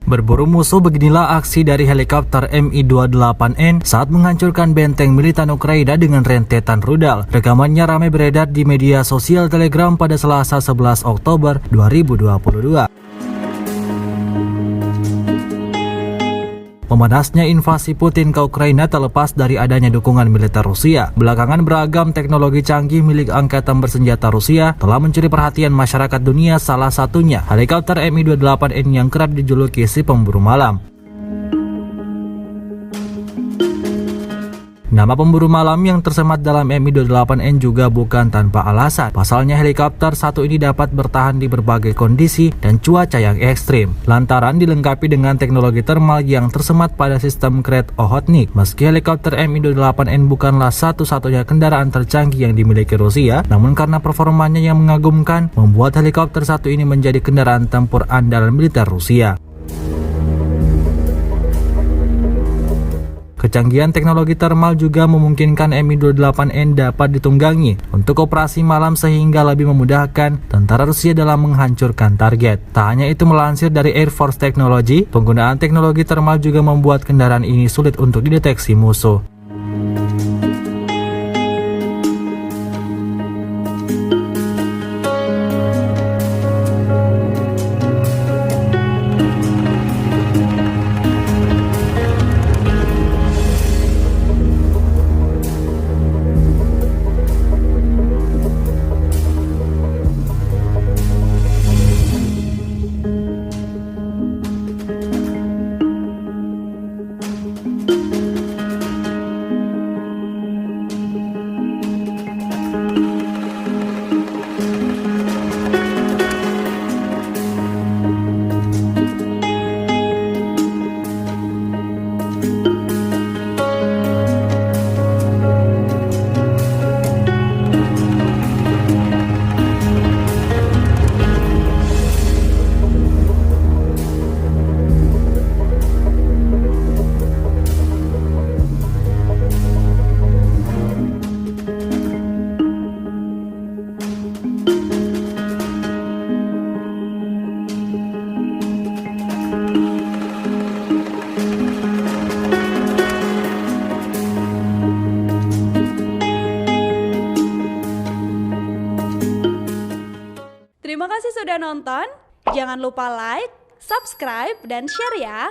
Berburu musuh, beginilah aksi dari helikopter Mi-28N saat menghancurkan benteng militan Ukraina dengan rentetan rudal. Rekamannya ramai beredar di media sosial Telegram pada Selasa 11 Oktober 2022. Memanasnya invasi Putin ke Ukraina terlepas dari adanya dukungan militer Rusia. Belakangan beragam teknologi canggih milik angkatan bersenjata Rusia telah mencuri perhatian masyarakat dunia, salah satunya helikopter Mi-28N yang kerap dijuluki si pemburu malam. Nama pemburu malam yang tersemat dalam Mi-28N juga bukan tanpa alasan. Pasalnya helikopter satu ini dapat bertahan di berbagai kondisi dan cuaca yang ekstrim, lantaran dilengkapi dengan teknologi thermal yang tersemat pada sistem Kret Ohotnik. Meski helikopter Mi-28N bukanlah satu-satunya kendaraan tercanggih yang dimiliki Rusia, namun karena performanya yang mengagumkan, membuat helikopter satu ini menjadi kendaraan tempur andalan militer Rusia. Kecanggihan teknologi thermal juga memungkinkan Mi-28N dapat ditunggangi untuk operasi malam sehingga lebih memudahkan tentara Rusia dalam menghancurkan target. Tak hanya itu, melansir dari Air Force Technology, penggunaan teknologi thermal juga membuat kendaraan ini sulit untuk dideteksi musuh. Terima kasih sudah nonton. Jangan lupa like, subscribe, dan share ya.